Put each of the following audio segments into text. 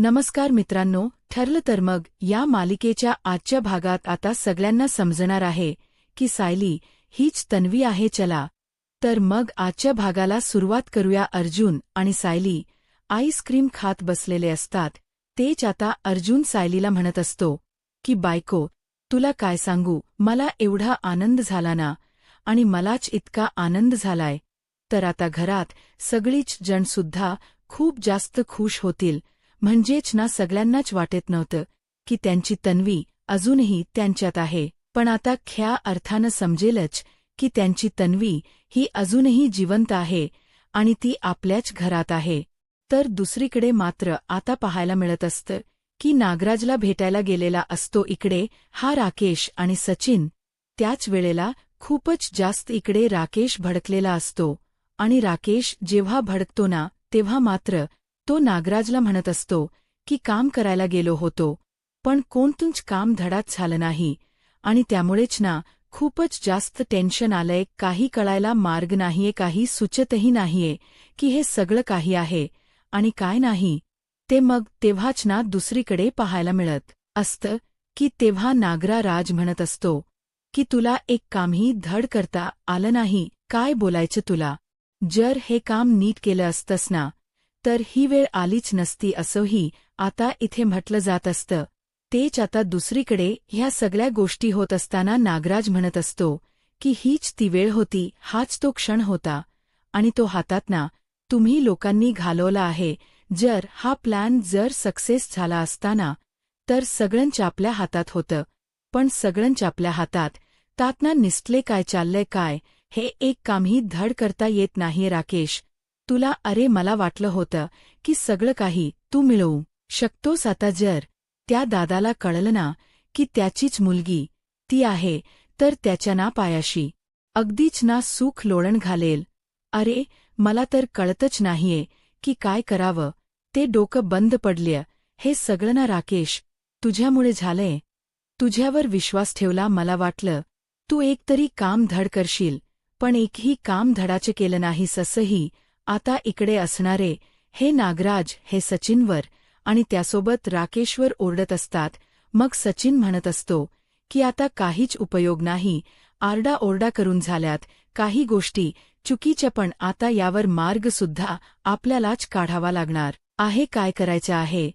नमस्कार मित्रांनो, ठरलं तर मग या मालिकेच्या आजच्या भागात आता सगळ्यांना समजणार आहे की सायली हीच तन्वी आहे. चला तर मग आजच्या भागाला सुरुवात करूया. अर्जुन आणि सायली आईस्क्रीम खात बसलेले असतात. तेच आता अर्जुन सायलीला म्हणत असतो की बायको, तुला काय सांगू, मला एवढा आनंद झाला ना, आणि मलाच इतका आनंद झालाय तर आता घरात सगळीच जणसुद्धा खूप जास्त खुश होतील. म्हणजेच ना सगळ्यांनाच वाटत नव्हतं की त्यांची तन्वी अजूनही त्यांच्यात आहे, पण आता खऱ्या अर्थानं समजेलच की त्यांची तन्वी ही अजूनही जिवंत आहे आणि ती आपल्याच घरात आहे. तर दुसरीकडे मात्र आता पाहायला मिळत असतं की नागराजला भेटायला गेलेला असतो इकडे हा राकेश आणि सचिन. त्याच वेळेला खूपच जास्त इकडे राकेश भडकलेला असतो आणि राकेश जेव्हा भडकतो ना तेव्हा मात्र तो नागराजला म्हणत असतो की काम करायला गेलो होतो पण कोणतंच काम धडाच झालं नाही आणि त्यामुळेच ना खूपच जास्त टेन्शन आलंय. काही कळायला मार्ग नाहीये, काही सुचतही नाहीये की हे सगळं काही आहे आणि काय नाही ते. मग तेव्हाच ना दुसरीकडे पाहायला मिळत असतं की तेव्हा नागराज म्हणत असतो की तुला एक कामही धड करता आलं नाही, काय बोलायचं तुला. जर हे काम नीट केलं असतंस ना तर ही वेळ आलीच नसती असंही आता इथे म्हटलं जात असतं. तेच आता दुसरीकडे ह्या सगळ्या गोष्टी होत असताना नागराज म्हणत असतो की हीच ती वेळ होती, हाच तो क्षण होता आणि तो हातात ना तुम्ही लोकांनी घालवला आहे. जर हा प्लॅन जर सक्सेस झाला असताना तर सगळंच आपल्या हातात होतं, पण सगळंच आपल्या हातात तातना निसटले काय चाललंय काय, हे एक कामही धड करता येत नाहीये. राकेश तुला, अरे मला वाटलं होतं की सगळं काही तू मिळवू शकतोस. आता जर त्या दादाला कळलं ना की त्याचीच मुलगी ती आहे तर त्याच्या ना पायाशी अगदीच ना सुख लोळण घालेल. अरे मला तर कळतच नाहीये की काय करावं, ते डोकं बंद पडलं. हे सगळं ना राकेश तुझ्यामुळे झालंय. तुझ्यावर विश्वास ठेवला, मला वाटलं तू एकतरी काम धड करशील, पण एकही काम धडाचे केलं नाहीस. असंही आता इकडे असणारे हे नागराज हे सचिनवर आणि त्यासोबत राकेशवर ओरडत असतात. मग सचिन म्हणत असतो की आता काहीच उपयोग नाही, आरडाओरडा करून झाल्यात काही गोष्टी चुकीच्या, पण आता यावर मार्गसुद्धा आपल्यालाच काढावा लागणार आहे. काय करायचं आहे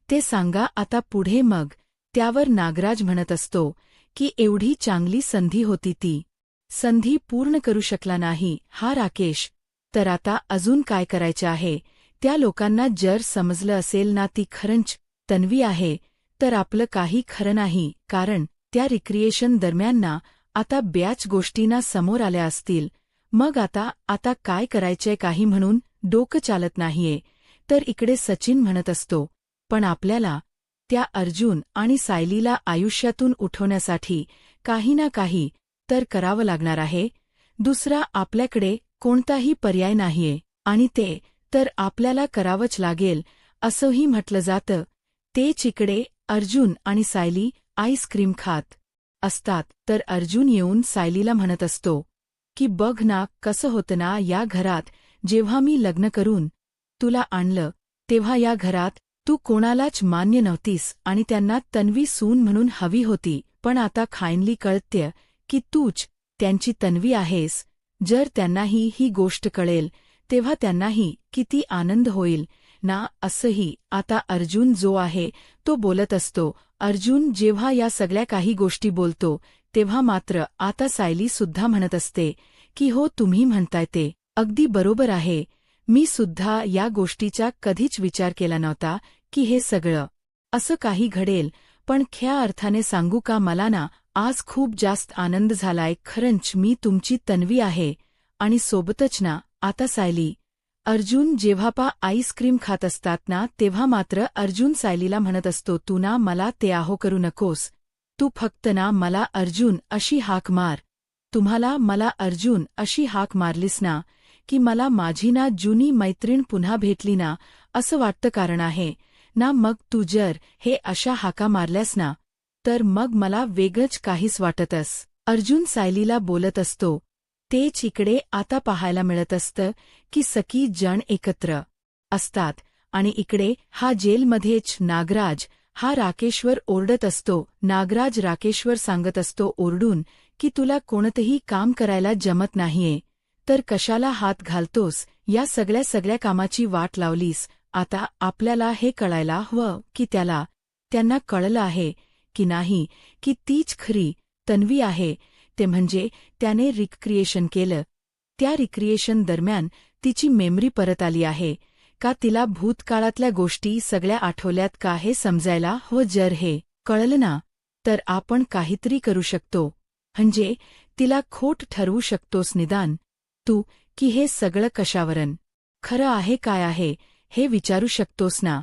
ते सांगा आता पुढे. मग त्यावर नागराज म्हणत असतो की एवढी चांगली संधी होती, ती संधी पूर्ण करू शकला नाही हा राकेश, तर आता अजून काय करायचं आहे. त्या लोकांना जर समजलं असेल ना ती खरंच तन्वी आहे तर आपलं काही खरं नाही, कारण त्या रिक्रिएशन दरम्यान ना आता बऱ्याच गोष्टींना समोर आल्या असतील. मग आता काय करायचंय काही म्हणून डोकं चालत नाहीये. तर इकडे सचिन म्हणत असतो पण आपल्याला त्या अर्जुन आणि सायलीला आयुष्यातून उठवण्यासाठी काही ना काही तर करावं लागणार आहे. दुसरा आपल्याकडे कोणताही पर्याय नाहीये आणि ते तर आपल्याला करावंच लागेल असंही म्हटलं जातं. तेच इकडे अर्जुन आणि सायली आईस्क्रीम खात असतात तर अर्जुन येऊन सायलीला म्हणत असतो की बघ ना कसं होतं ना या घरात, जेव्हा मी लग्न करून तुला आणलं तेव्हा या घरात तू कोणालाच मान्य नव्हतीस आणि त्यांना तन्वी सून म्हणून हवी होती, पण आता फायनली कळतेय की तूच त्यांची तन्वी आहेस. जर त्यांनाही ही गोष्ट कळेल तेव्हा त्यांनाही किती आनंद होईल ना. असंही आता अर्जुन जो आहे तो बोलत असतो. अर्जुन जेव्हा या सगळ्या काही गोष्टी बोलतो तेव्हा मात्र आता सायली सुद्धा म्हणत असते की हो, तुम्ही म्हणताय ते अगदी बरोबर आहे, मी सुद्धा या गोष्टीचा कधीच विचार केला नव्हता की हे सगळं असं काही घडेल. पण खऱ्या अर्थाने सांगू का, मला ना आज खूप जास्त आनंद झालाय. खरंच मी तुमची तन्वी आहे. आणि सोबतच ना आता सायली अर्जुन जेव्हा आईस्क्रीम खात असतात ना तेव्हा मात्र अर्जुन सायलीला म्हणत असतो तू ना मला ते आहो करू नकोस, तू फक्त ना मला अर्जुन अशी हाक मार. तुम्हाला मला अर्जुन अशी हाक मारलीस ना की मला माझी ना जुनी मैत्रीण पुन्हा भेटली ना असं वाटतं. कारण आहे ना मग तू जर हे अशा हाका मारल्यास ना तर मग मला वेगळंच काहीच वाटतस. अर्जुन सायलीला बोलत असतो. तेच इकडे आता पाहायला मिळत असतं की सगळी जण एकत्र असतात आणि इकडे हा जेलमध्येच नागराज हा राकेशवर ओरडत असतो. नागराज राकेशवर सांगत असतो ओरडून की तुला कोणतंही काम करायला जमत नाहीये, तर कशाला हात घालतोस, या सगळ्या कामाची वाट लावलीस. आता आपल्याला हे कळायला हवं की त्यांना कळलं आहे की नाही की तीच खरी तन्वी आहे. ते म्हणजे त्याने रिक्रिएशन केलं. त्या रिक्रिएशन दरम्यान तिची मेमरी परत आली आहे का, तिला भूतकाळातल्या गोष्टी सगळ्या आठवल्यात का, हे समजायला हवं. जर हे कळलं ना, तर आपण काहीतरी करू शकतो. म्हणजे तिला खोट ठरवू शकतोस निदान तू, की हे सगळं कशावरून खरं आहे, काय आहे हे विचारू शकतोस ना.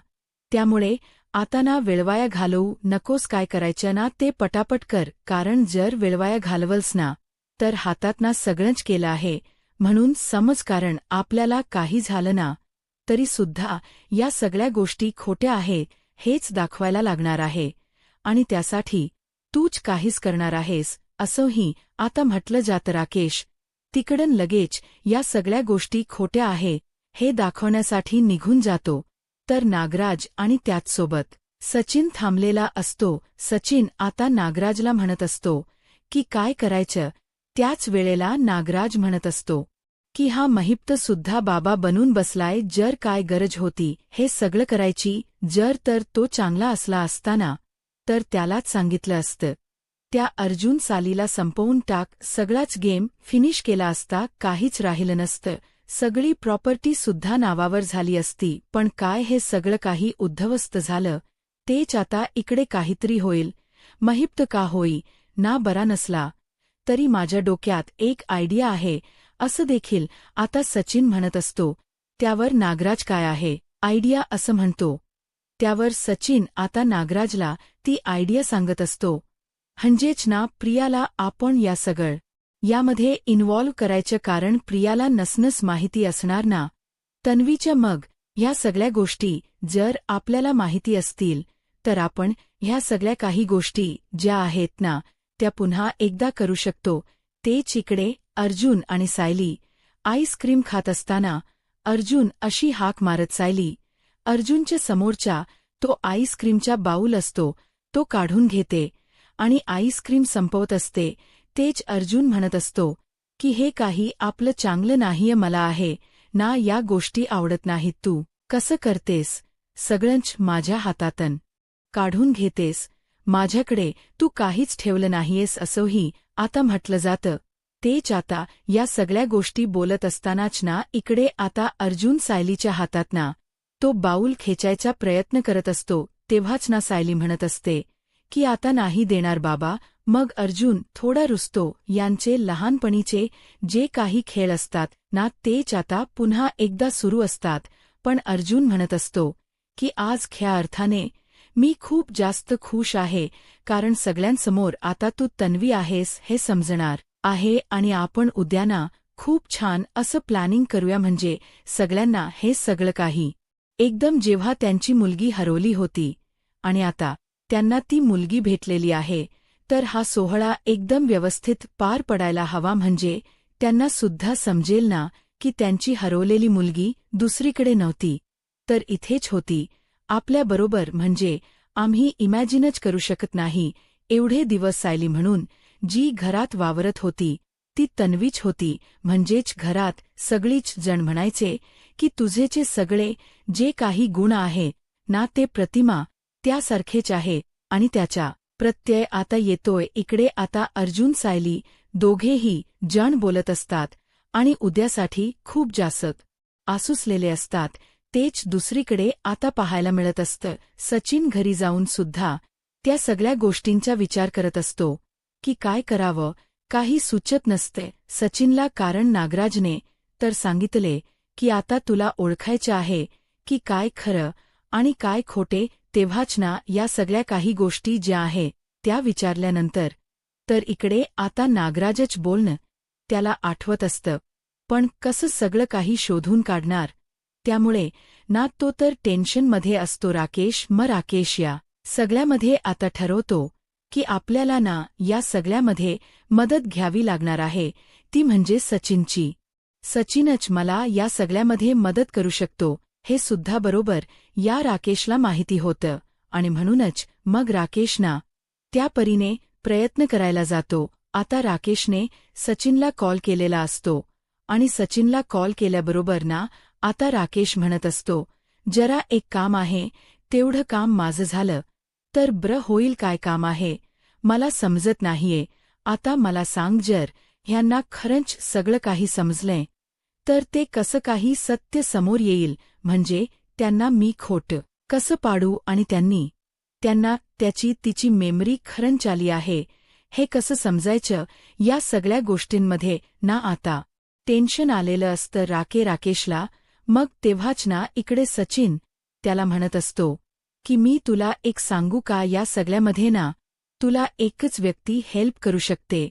त्यामुळे आता ना वेळवाया घालवू नकोस. काय करायचं ना ते पटापट कर, कारण जर वेळवाया घालवलस ना तर हातात ना सगळंच केलं आहे म्हणून समज. कारण आपल्याला काही झालं ना तरी सुद्धा या सगळ्या गोष्टी खोट्या आहेत हेच दाखवायला लागणार आहे, आणि त्यासाठी तूच काहीच करणार आहेस असंही आता म्हटलं जातं. राकेश तिकडून लगेच या सगळ्या गोष्टी खोट्या आहे हे दाखवण्यासाठी निघून जातो. तर नागराज आणि त्याचसोबत सचिन थांबलेला असतो. सचिन आता नागराजला म्हणत असतो की काय करायचं. त्याच वेळेला नागराज म्हणत असतो की हा महिप्त सुद्धा बाबा बनून बसलाय. जर काय गरज होती हे सगळं करायची, जर तर तो चांगला असला असताना तर त्यालाच सांगितलं असतं. त्या अर्जुन सालीला संपवून टाक, सगळाच गेम फिनिश केला असता, काहीच राहिलं नसतं. सगळी प्रॉपर्टी सुद्धा नावावर झाली असती. पण काय, हे सगळं काही उद्ध्वस्त झालं. तेच आता इकडे काहीतरी होईल. महिप्त का होई ना बरा नसला तरी माझ्या डोक्यात एक आयडिया आहे असं देखील आता सचिन म्हणत असतो. त्यावर नागराज काय आहे आयडिया असं म्हणतो. त्यावर सचिन आता नागराजला ती आयडिया सांगत असतो. म्हणजेच ना प्रियाला आपण यामध्ये इन्व्हॉल्व करायचं, कारण प्रियाला नसनस माहिती असणार ना तन्वीच्या. मग ह्या सगळ्या गोष्टी जर आपल्याला माहिती असतील तर आपण ह्या सगळ्या काही गोष्टी ज्या आहेत ना त्या पुन्हा एकदा करू शकतो. तेच इकडे अर्जुन आणि सायली आईस्क्रीम खात असताना अर्जुन अशी हाक मारत सायली अर्जुनच्या समोरच्या तो आईस्क्रीमचा बाऊल असतो तो काढून घेते आणि आईस्क्रीम संपवत असते. तेच अर्जुन म्हणत असतो की हे काही आपलं चांगलं नाहीये, मला आहे ना या गोष्टी आवडत नाहीत. तू कसं करतेस, सगळंच माझ्या हातातन काढून घेतेस, माझ्याकडे तू काहीच ठेवलं नाहीयेस असंही आता म्हटलं जातं. तेच आता या सगळ्या गोष्टी बोलत असतानाच ना इकडे आता अर्जुन सायलीच्या हातात ना तो बाऊल खेचायचा प्रयत्न करत असतो. तेव्हाच ना सायली म्हणत असते की आता नाही देणार बाबा. मग अर्जुन थोडा रुसतो. यांचे लहानपणीचे जे काही खेळ असतात ना तेच आता पुन्हा एकदा सुरू असतात. पण अर्जुन म्हणत असतो की आज ख्या अर्थाने मी खूप जास्त खुश आहे, कारण सगळ्यांसमोर आता तू तन्वी आहेस हे समजणार आहे, आणि आपण उद्या ना खूप छान असं प्लॅनिंग करूया. म्हणजे सगळ्यांना हे सगळं काही एकदम जेव्हा त्यांची मुलगी हरवली होती आणि आता त्यांना ती मुलगी भेटलेली आहे, तर हा सोहळा एकदम व्यवस्थित पार पडायला हवा. म्हणजे त्यांना सुद्धा समजेल ना की त्यांची हरवलेली मुलगी दुसरीकडे नव्हती, तर इथेच होती आपल्याबरोबर. म्हणजे आम्ही इमॅजिनच करू शकत नाही एवढे दिवस सायली म्हणून जी घरात वावरत होती ती तन्वीच होती. म्हणजेच घरात सगळीच जण म्हणायचे की तुझेचे सगळे जे काही गुण आहे ना ते प्रतिमा त्यासारखेच आहे, आणि त्याचा प्रत्यय आता येतोय. इकडे आता अर्जुन सायली दोघेही जण बोलत असतात आणि उद्यासाठी खूप जास्त आसुसलेले असतात. तेच दुसरीकडे आता पाहायला मिळत असतं. सचिन घरी जाऊन सुद्धा त्या सगळ्या गोष्टींचा विचार करत असतो की काय करावं, काही सुचत नसते सचिनला. कारण नागराजने तर सांगितले की आता तुला ओळखायचे आहे की काय खरं आणि काय खोटे. तेव्हाच ना या सगळ्या काही गोष्टी ज्या आहे त्या विचारल्यानंतर तर इकडे आता नागराजच बोलणं त्याला आठवत असतं. पण कसं सगळं काही शोधून काढणार, त्यामुळे ना तो तर टेन्शनमध्ये असतो. राकेश या सगळ्यामध्ये आता ठरवतो की आपल्याला ना या सगळ्यामध्ये मदत घ्यावी लागणार आहे, ती म्हणजे सचिनची. सचिनच मला या सगळ्यामध्ये मदत करू शकतो हे सुद्धा बरोबर या राकेशला माहिती होतं आणि म्हणूनच मग राकेशना त्या परीने प्रयत्न करायला जातो. आता राकेशने सचिनला कॉल केलेला असतो आणि सचिनला कॉल केल्याबरोबर ना आता राकेश म्हणत असतो, जरा एक काम आहे, तेवढं काम माझं झालं तर बरं होईल. काय काम आहे मला समजत नाहीये. आता मला सांग, जर ह्यांना खरंच सगळं काही समजलंय तर ते कसं काही सत्य समोर येईल, म्हणजे त्यांना मी खोटं कसं पाडू आणि त्यांना तिची मेमरी खरंच आली आहे हे कसं समजायचं. या सगळ्या गोष्टींमध्ये ना आता टेन्शन आलेलं असतं राकेशला. मग तेव्हाच ना इकडे सचिन त्याला म्हणत असतो की मी तुला एक सांगू का, या सगळ्यामध्ये ना तुला एकच व्यक्ती हेल्प करू शकते,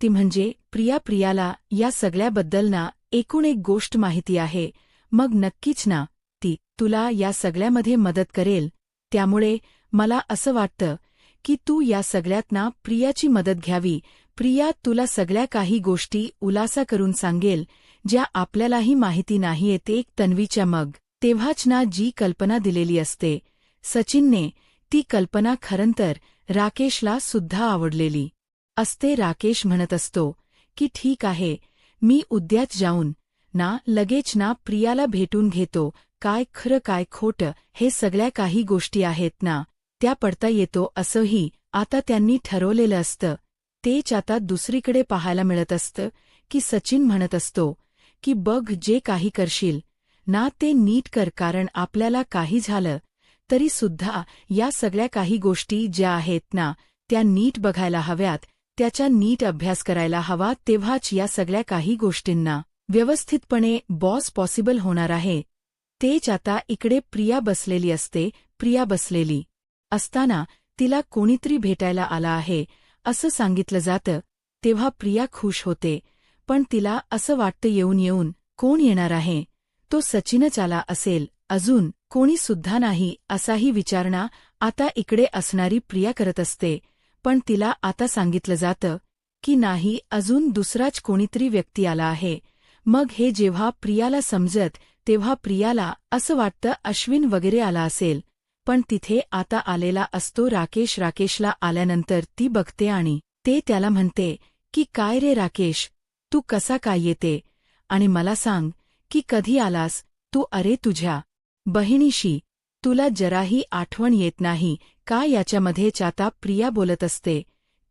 ती म्हणजे प्रियाला या सगळ्याबद्दल ना एकूण एक गोष्ट माहिती आहे. मग नक्कीच ना ती तुला या सगळ्यामध्ये मदत करेल. त्यामुळे मला असं वाटतं की तू या सगळ्यात ना प्रियाची मदत घ्यावी. प्रिया तुला सगळ्या काही गोष्टी उलासा करून सांगेल ज्या आपल्यालाही माहिती नाहीये ते तन्वीच्या. मग तेव्हाच ना जी कल्पना दिलेली असते सचिनने, ती कल्पना खरंतर राकेशला सुद्धा आवडलेली असते. राकेश म्हणत असतो की ठीक आहे, मी उद्याच जाऊन ना लगेच ना प्रियाला भेटून घेतो. काय खरं काय खोटं हे सगळ्या काही गोष्टी आहेत ना त्या पडता येतो असंही आता त्यांनी ठरवलेलं असतं. तेच आता दुसरीकडे पाहायला मिळत असतं की सचिन म्हणत असतो की बघ, जे काही करशील ना ते नीट कर, कारण आपल्याला काही झालं तरी सुद्धा या सगळ्या काही गोष्टी ज्या आहेत ना त्या नीट बघायला हव्यात, त्याचा नीट अभ्यास करायला हवा. तेव्हाच या सगळ्या काही गोष्टींना व्यवस्थितपणे बॉस पॉसिबल होणार आहे. तेच आता इकडे प्रिया बसलेली असते. प्रिया बसलेली असताना तिला कोणीतरी भेटायला आला आहे असं सांगितलं जातं. तेव्हा प्रिया खुश होते, पण तिला असं वाटतं येऊन कोण येणार आहे, तो सचिनच आला असेल, अजून कोणी सुद्धा नाही असाही विचारणा आता इकडे असणारी प्रिया करत असते. पण तिला आता सांगितलं जातं की नाही, अजून दुसराच कोणीतरी व्यक्ती आला आहे. मग हे जेव्हा प्रियाला समजत तेव्हा प्रियाला असं वाटतं अश्विन वगैरे आला असेल, पण तिथे आता आलेला असतो राकेश. राकेशला आल्यानंतर ती बघते आणि ते त्याला म्हणते की काय रे राकेश, तू कसा काय येते आणि मला सांग की कधी आलास तू. अरे तुझ्या बहिणीशी तुला जराही आठवण येत नाही का, याच्यामध्येच आता प्रिया बोलत असते.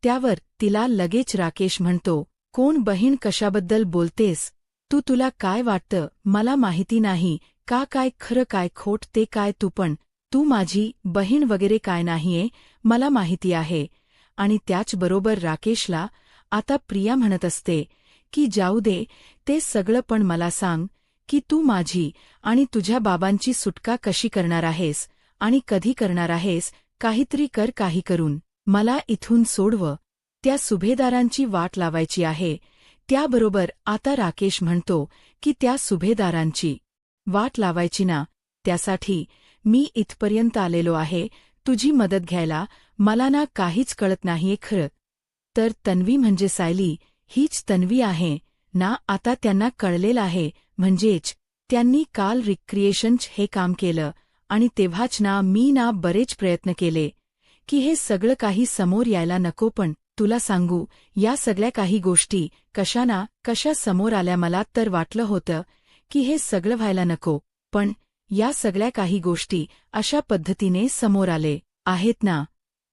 त्यावर तिला लगेच राकेश म्हणतो, कोण बहीण, कशाबद्दल बोलतेस तू, तुला काय वाटतं मला माहिती नाही का, काय खरं काय खोट ते काय, तू माझी बहीण वगैरे काय नाहीये, मला माहिती आहे. आणि त्याचबरोबर राकेशला आता प्रिया म्हणत असते की जाऊ दे ते सगळं, पण मला सांग की तू माझी आणि तुझ्या बाबांची सुटका कशी करणार आहेस आणि कधी करणार आहेस. काहीतरी कर, काही करून मला इथून सोडव, त्या सुभेदारांची वाट लावायची आहे. त्याबरोबर आता राकेश म्हणतो की त्या सुभेदारांची वाट लावायची ना, त्यासाठी मी इथपर्यंत आलेलो आहे तुझी मदत घ्यायला. मला ना काहीच कळत नाहीये खरं तर. तन्वी म्हणजे सायली हीच तन्वी आहे ना, आता त्यांना कळलेलं आहे. म्हणजेच त्यांनी काल रिक्रिएशन्स हे काम केलं आणि तेव्हाच ना मी ना बरेच प्रयत्न केले की हे सगळं काही समोर यायला नको. पण तुला सांगू, या सगळ्या काही गोष्टी कशा समोर आल्या. मला तर वाटलं होतं की हे सगळं व्हायला नको, पण या सगळ्या काही गोष्टी अशा पद्धतीने समोर आले आहेत ना,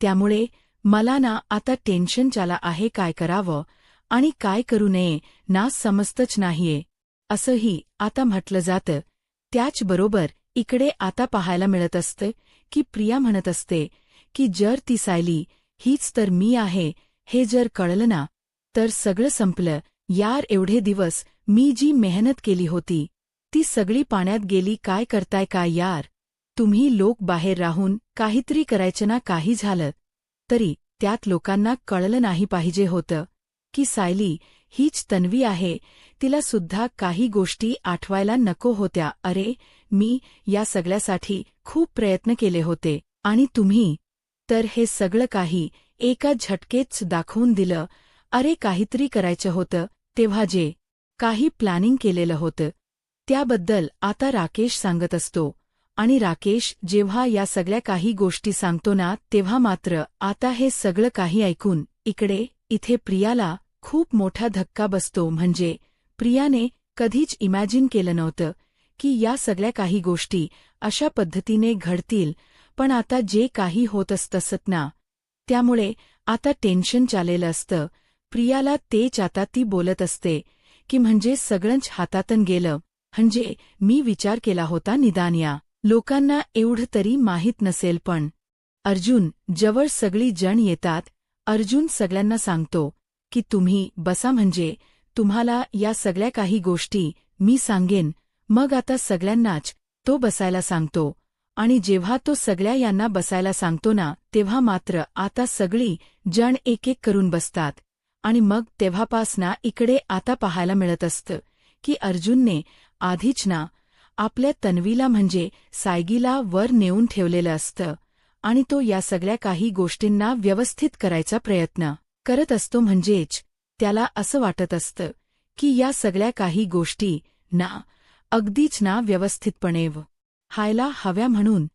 त्यामुळे मला ना आता टेन्शन आलं आहे. काय करावं आणि काय करू नये ना समजतच नाहीये असंही आता म्हटलं जातं. त्याचबरोबर इकडे आता पाहायला मिळत असतं की प्रिया म्हणत असते की जर ती सायली हीच तर मी आहे हे जर कळलं ना तर सगळं संपलं यार. एवढे दिवस मी जी मेहनत केली होती ती सगळी पाण्यात गेली. काय करताय काय यार तुम्ही लोक, बाहेर राहून काहीतरी करायचं ना, काही झालं तरी त्यात लोकांना कळलं नाही पाहिजे होतं की सायली हीच तन्वी आहे. तिला सुद्धा काही गोष्टी आठवायला नको होत्या. अरे मी या सगळ्यासाठी खूप प्रयत्न केले होते आणि तुम्ही तर हे सगळं काही एका झटकेच दाखवून दिलं. अरे काहीतरी करायचं होतं तेव्हा जे काही प्लॅनिंग केलेलं होतं त्याबद्दल आता राकेश सांगत असतो आणि राकेश जेव्हा या सगळ्या काही गोष्टी सांगतो ना तेव्हा मात्र आता हे सगळं काही ऐकून इथे प्रियाला खूप मोठा धक्का बसतो. म्हणजे प्रियाने कधीच इमॅजिन केलं नव्हतं की या सगळ्या काही गोष्टी अशा पद्धतीने घडतील. पण आता जे काही होत असतं ना त्यामुळे आता टेन्शन चाललेलं असतं. प्रियाला तेच आता ती बोलत असते की म्हणजे सगळंच हातातून गेलं. म्हणजे मी विचार केला होता निदान या लोकांना एवढं तरी माहीत नसेल, पण अर्जुन जवळ सगळी जण येतात. अर्जुन सगळ्यांना सांगतो की तुम्ही बसा, म्हणजे तुम्हाला या सगळ्या काही गोष्टी मी सांगेन. मग आता सगळ्यांनाच तो बसायला सांगतो आणि जेव्हा तो सगळ्या यांना बसायला सांगतो ना तेव्हा मात्र आता सगळी जण एक एक करून बसतात. आणि मग तेव्हापासना आता पाहायला मिळत असतं की अर्जुनने आधीच ना आपल्या तन्वीला म्हणजे सायगीला वर नेऊन ठेवलेलं असतं आणि तो या सगळ्या काही गोष्टींना व्यवस्थित करायचा प्रयत्न करत असतो. म्हणजेच त्याला असं वाटत असतं की या सगळ्या काही गोष्टी ना अगदीच ना व्यवस्थितपणे व्हायला हव्या, म्हणून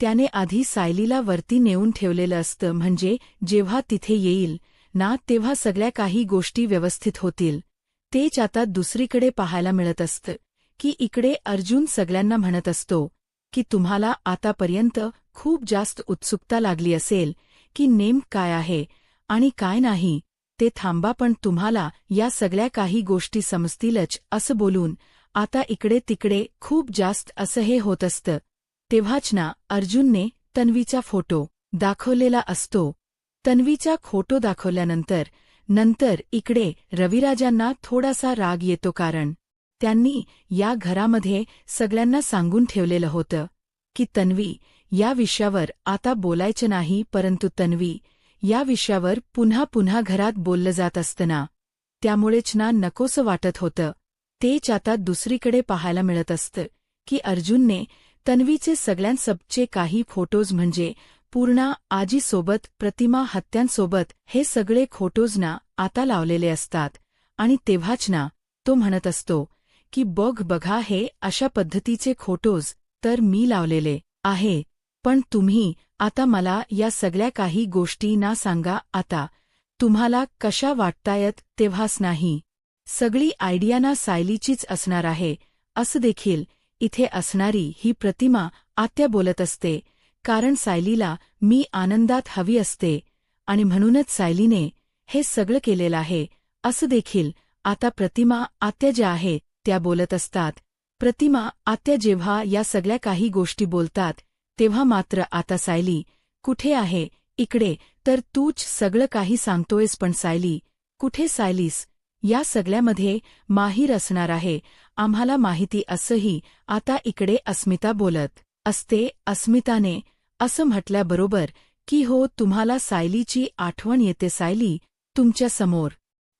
त्याने आधी सायलीला वरती नेऊन ठेवलेलं असतं. म्हणजे जेव्हा तिथे येईल ना तेव्हा सगळ्या काही गोष्टी व्यवस्थित होतील. तेच आता दुसरीकडे पाहायला मिळत असतं की अर्जुन सगळ्यांना म्हणत असतो की तुम्हाला आतापर्यंत खूप जास्त उत्सुकता लागली असेल की नेमकं काय आहे आणि काय नाही ते थांबा, पण तुम्हाला या सगळ्या काही गोष्टी समजतीलच असं बोलून आता तिकडे खूप जास्त असं हे होत असतं. तेव्हाच ना अर्जुनने तन्वीचा फोटो दाखवलेला असतो. तन्वीचा फोटो दाखवल्यानंतर रविराजांना थोडासा राग येतो, कारण त्यांनी या घरामध्ये सगळ्यांना सांगून ठेवलेलं होतं की तन्वी या विषयावर आता बोलायचं नाही, परंतु तन्वी या विषयावर पुन्हा पुन्हा घरात बोललं जात असतं ना त्यामुळेच ना नकोसं वाटत होतं. तेच आता दुसरीकडे पाहायला मिळत असतं की अर्जुनने तन्वीचे सगळ्यांसोबतचे काही फोटोज म्हणजे पूर्णा आजीसोबत, प्रतिमा हत्यांसोबत हे सगळे फोटोज ना आता लावलेले असतात. आणि तेव्हाच ना तो म्हणत असतो की बघा हे अशा पद्धतीचे फोटोज तर मी लावलेले आहे, पण तुम्ही आता मला या सगळ्या काही गोष्टी ना सांगा आता तुम्हाला कशा वाटतायत. तेव्हाच नाही सगळी आयडिया ना सायलीचीच असणार आहे असं देखील इथे असणारी ही प्रतिमा आत्या बोलत असते, कारण सायलीला मी आनंदात हवी असते आणि म्हणूनच सायलीने हे सगळं केलेलं आहे असं देखील आता प्रतिमा आत्या ज्या आहेत त्या बोलत असतात. प्रतिमा आत्या जेव्हा या सगळ्या काही गोष्टी बोलतात तेव्हा मात्र आता सायली कुठे आहे तर तूच सगळं काही सांगतोयस, पण सायली कुठे? सायलीस या सगळ्यामध्ये माहीर असणार आहे आम्हाला माहिती असंही आता अस्मिता बोलत असते. अस्मिताने असं म्हटल्याबरोबर की हो तुम्हाला सायलीची आठवण येते, सायली तुमच्या समोर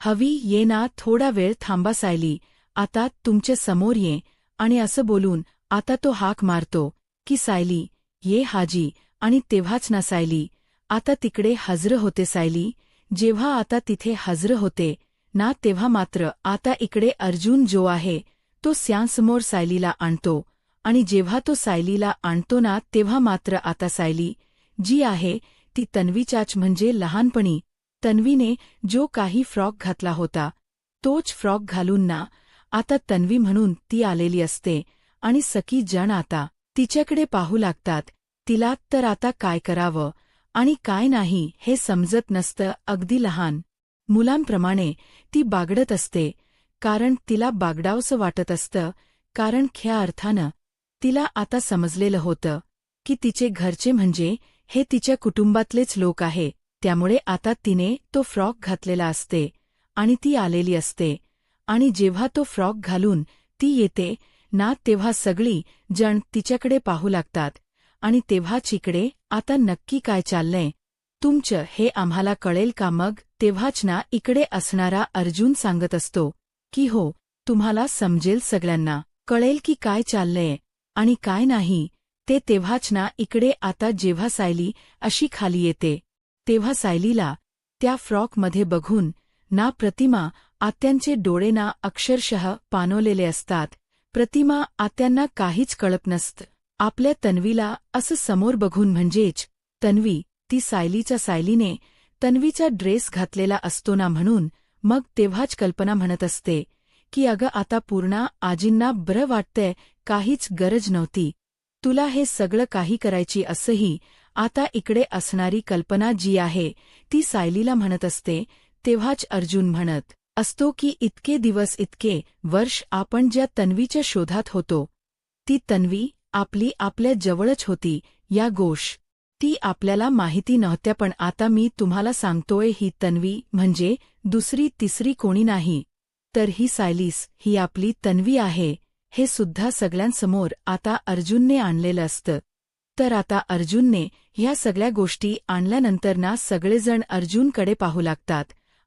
हवी ये ना, थोडा वेळ थांबा सायली आता तुमच्या समोर ये. आणि असं बोलून आता तो हाक मारतो की सायली ये हाजी. आणि तेव्हाच ना सायली आता हजर होते. सायली जेव्हा आता तिथे हजर होते ना तेव्हा मात्र आता अर्जुन जो आहे तो समोर सायलीला आणतो. आणि जेव्हा तो सायलीला आणतो ना तेव्हा मात्र आता सायली जी आहे ती तन्वीच्याच, म्हणजे लहानपणी तन्वीने जो काही फ्रॉक घातला होता तोच फ्रॉक घालून ना आता तन्वी म्हणून ती आलेली असते. आणि सखी जण आता तिच्याकडे पाहू लागतात. तिला तर आता काय करावं आणि काय नाही हे समजत नसतं. अगदी लहान मुलांप्रमाणे ती बागडत असते, कारण तिला बागडावसं वाटत असतं, कारण खऱ्या अर्थानं तिला आता समजलेलं होतं की तिचे घरचे म्हणजे हे तिच्या कुटुंबातलेच लोक आहे. त्यामुळे आता तिने तो फ्रॉक घातलेला असते आणि ती आलेली असते. आणि जेव्हा तो फ्रॉक घालून ती येते ना तेव्हा सगळी जण तिच्याकडे पाहू लागतात. आणि तेव्हाच आता नक्की काय चाललंय तुमचं हे आम्हाला कळेल का? मग तेव्हाच ना असणारा अर्जुन सांगत असतो की हो तुम्हाला समजेल, सगळ्यांना कळेल की काय चाललंय आणि काय नाही ते. तेव्हाच ना आता जेव्हा सायली अशी खाली येते तेव्हा सायलीला त्या फ्रॉकमध्ये बघून ना प्रतिमा आत्यांचे डोळे ना अक्षरशः पाणवलेले असतात. प्रतिमा आत्यांना काहीच कळत नसतं. आपल्या तन्वीला असं समोर बघून म्हणजेच तन्वी, ती सायलीने तन्वीचा ड्रेस घातलेला असतो ना म्हणून मग तेव्हाच कल्पना म्हणत असते की अगं आता पूर्णा आजींना बरं वाटतंय, काहीच गरज नव्हती तुला हे सगळं काही करायची असंही. आता इकडे असणारी कल्पना जी आहे ती सायलीला म्हणत असते. तेव्हाच अर्जुन म्हणत असतो की इतके दिवस इतके वर्ष आपण ज्या तन्वीच्या शोधात होतो ती तन्वी आपल्या जवळच होती. या ती आपल्याला माहिती नव्हत्या, पण आता मी तुम्हाला सांगतोय ही तन्वी म्हणजे दुसरी तिसरी कोणी नाही, तर ही सायलीस ही आपली तन्वी आहे. हे सुद्धा सगळ्यांसमोर आता अर्जुनने आणलेलं असतं. तर आता अर्जुनने ह्या सगळ्या गोष्टी आणल्यानंतर ना सगळेजण अर्जुनकडे पाहू लागतात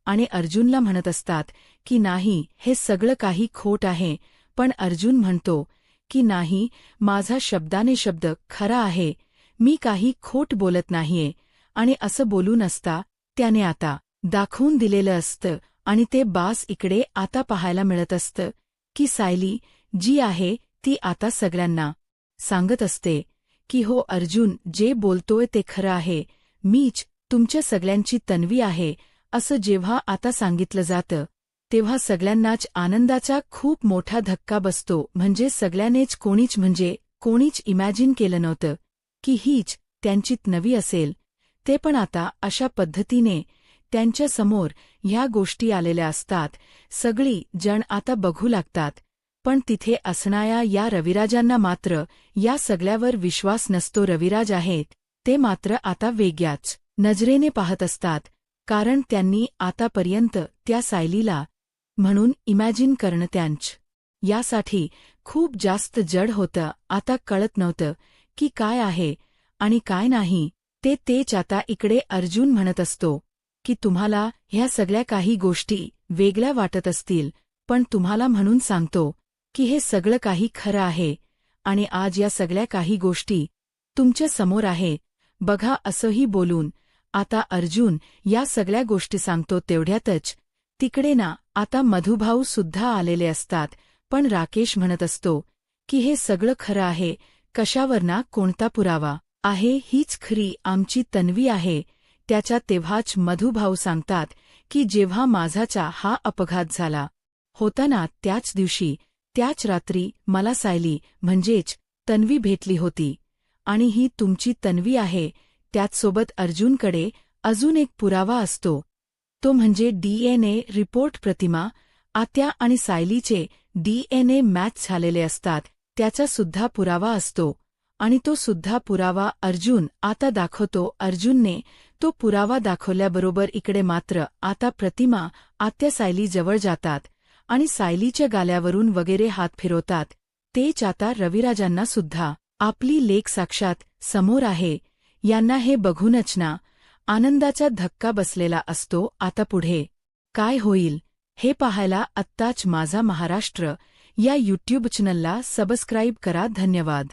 आणि अर्जुनला म्हणत असतात की नाही, हे सगळं काही खोट आहे. पण अर्जुन म्हणतो की नाही, माझा शब्दाने शब्द खरा आहे, मी काही खोट बोलत नाहीये. आणि असं बोलून असता त्याने आता दाखवून दिलेलं असतं आणि ते बास इकडे आता पाहायला मिळत असतं की सायली जी आहे ती आता सगळ्यांना सांगत असते की हो अर्जुन जे बोलतोय ते खरं आहे, मीच तुमच्या सगळ्यांची तन्वी आहे. असं जेव्हा आता सांगितलं जातं तेव्हा सगळ्यांनाच आनंदाचा खूप मोठा धक्का बसतो. म्हणजे सगळ्यांनीच कोणीच इमॅजिन केलं नव्हतं की हीच त्यांची तन्वी असेल. ते पण आता अशा पद्धतीने त्यांच्यासमोर ह्या गोष्टी आलेल्या असतात. सगळी जण आता बघू लागतात, पण तिथे असणाऱ्या या रविराजांना मात्र या सगळ्यावर विश्वास नसतो. रविराज आहेत ते मात्र आता वेगळ्याच नजरेने पाहत असतात, कारण त्यांनी आतापर्यंत त्या सायलीला म्हणून इमॅजिन करणं यासाठी खूप जास्त जड होतं. आता कळत नव्हतं की काय आहे आणि काय नाही. तेच आता इकडे अर्जुन म्हणत असतो की तुम्हाला ह्या सगळ्या काही गोष्टी वेगळ्या वाटत असतील, पण तुम्हाला म्हणून सांगतो की हे सगळं काही खरं आहे आणि आज या सगळ्या काही गोष्टी तुमच्या समोर आहे. बघा, असंही बोलून आता अर्जुन या सगळ्या गोष्टी सांगतो. तेवढ्यातच तिकडे ना आता मधुभाऊ सुद्धा आलेले असतात. पण राकेश म्हणत असतो की हे सगळं खरं आहे, कशावर ना कोणता पुरावा आहे, हीच खरी आमची तन्वी आहे. त्याच्या तेव्हाच मधुभाऊ सांगतात की जेव्हा माझाचा हा अपघात झाला होता ना त्याच दिवशी त्याच रात्री मला सायली म्हणजेच तन्वी भेटली होती आणि ही तुमची तन्वी आहे. त्याचसोबत अर्जुनकडे अजून एक पुरावा असतो, तो म्हणजे DNA रिपोर्ट. प्रतिमा, आत्या आणि सायलीचे DNA मॅच झालेले असतात, त्याचा सुद्धा पुरावा असतो आणि तो सुद्धा पुरावा अर्जुन आता दाखवतो. अर्जुनने तो पुरावा दाखवल्याबरोबर इकडे मात्र आता प्रतिमा आत्या सायलीजवळ जातात आणि सायलीच्या गाल्यावरून वगैरे हात फिरवतात. तेच आता रविराजांना सुद्धा आपली लेक साक्षात समोर आहे. यांना हे बघूनच ना आनंदाचा धक्का बसलेला असतो. आता पुढे काय होईल हे पाहायला आत्ताच माझा महाराष्ट्र या यूट्यूब चॅनलला सबस्क्राईब करा. धन्यवाद.